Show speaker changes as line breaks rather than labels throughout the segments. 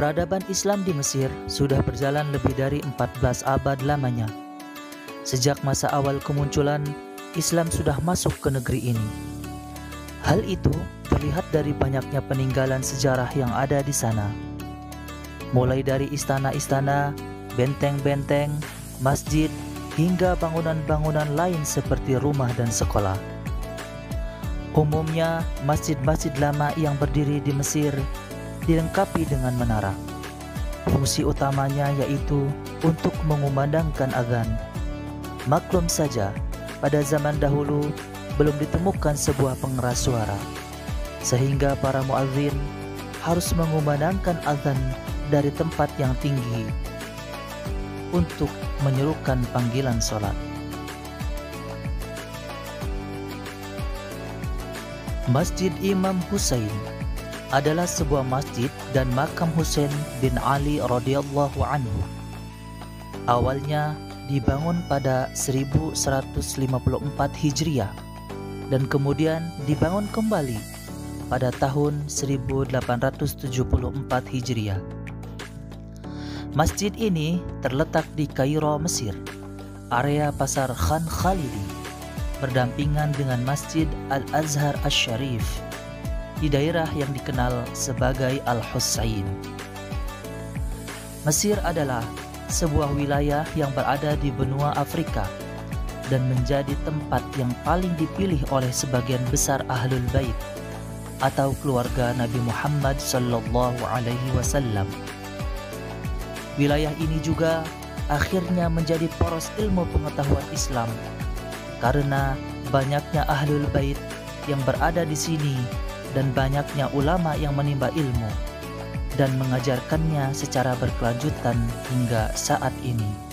Peradaban Islam di Mesir sudah berjalan lebih dari 14 abad lamanya. Sejak masa awal kemunculan, Islam sudah masuk ke negeri ini. Hal itu terlihat dari banyaknya peninggalan sejarah yang ada di sana. Mulai dari istana-istana, benteng-benteng, masjid, hingga bangunan-bangunan lain seperti rumah dan sekolah. Umumnya, masjid-masjid lama yang berdiri di Mesir dilengkapi dengan menara. Fungsi utamanya yaitu untuk mengumandangkan azan. Maklum saja, pada zaman dahulu belum ditemukan sebuah pengeras suara, sehingga para muadzin harus mengumandangkan azan dari tempat yang tinggi untuk menyerukan panggilan sholat. Masjid Imam Husain adalah sebuah masjid dan makam Husain bin Ali radhiyallahu anhu. Awalnya dibangun pada 1154 Hijriah dan kemudian dibangun kembali pada tahun 1874 Hijriah. Masjid ini terletak di Kairo, Mesir, area Pasar Khan Khalidi, berdampingan dengan Masjid Al-Azhar Asy-Syarif di daerah yang dikenal sebagai Al-Husain. Mesir adalah sebuah wilayah yang berada di benua Afrika dan menjadi tempat yang paling dipilih oleh sebagian besar Ahlul Bait atau keluarga Nabi Muhammad sallallahu alaihi wasallam. Wilayah ini juga akhirnya menjadi poros ilmu pengetahuan Islam karena banyaknya Ahlul Bait yang berada di sini dan banyaknya ulama yang menimba ilmu dan mengajarkannya secara berkelanjutan hingga saat ini.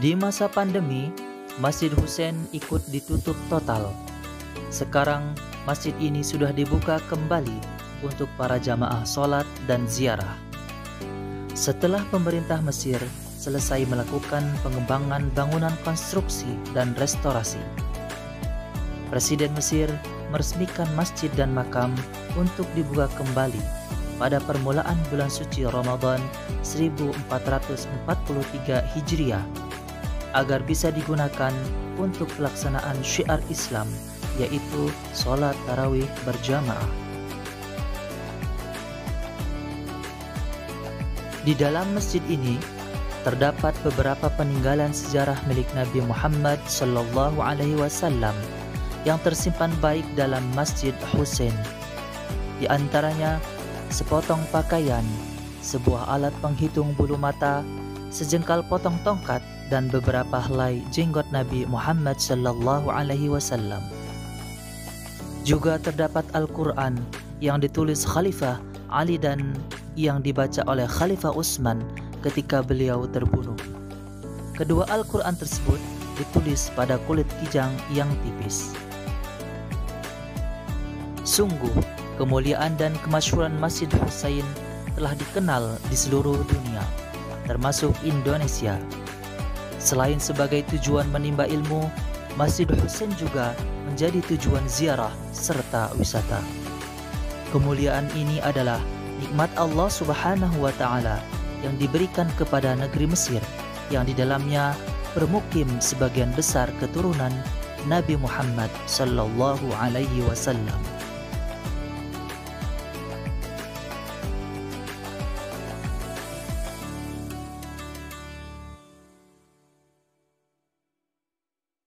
Di masa pandemi, Masjid Husain ikut ditutup total. Sekarang, masjid ini sudah dibuka kembali untuk para jamaah sholat dan ziarah. Setelah pemerintah Mesir selesai melakukan pengembangan bangunan konstruksi dan restorasi, Presiden Mesir meresmikan masjid dan makam untuk dibuka kembali pada permulaan bulan suci Ramadan 1443 Hijriah agar bisa digunakan untuk pelaksanaan syiar Islam, yaitu sholat tarawih berjamaah. Di dalam masjid ini terdapat beberapa peninggalan sejarah milik Nabi Muhammad SAW yang tersimpan baik dalam Masjid Husain. Di antaranya sepotong pakaian, sebuah alat penghitung bulu mata, sejengkal potong tongkat, dan beberapa helai jenggot Nabi Muhammad SAW. Juga terdapat Al-Quran yang ditulis Khalifah Ali dan yang dibaca oleh Khalifah Utsman ketika beliau terbunuh. Kedua Al-Quran tersebut ditulis pada kulit kijang yang tipis. Sungguh, kemuliaan dan kemasyhuran Masjid Husain telah dikenal di seluruh dunia, termasuk Indonesia. Selain sebagai tujuan menimba ilmu, Masjid Husain juga menjadi tujuan ziarah serta wisata. Kemuliaan ini adalah nikmat Allah Subhanahu wa Ta'ala yang diberikan kepada negeri Mesir, yang di dalamnya bermukim sebagian besar keturunan Nabi Muhammad sallallahu alaihi wasallam.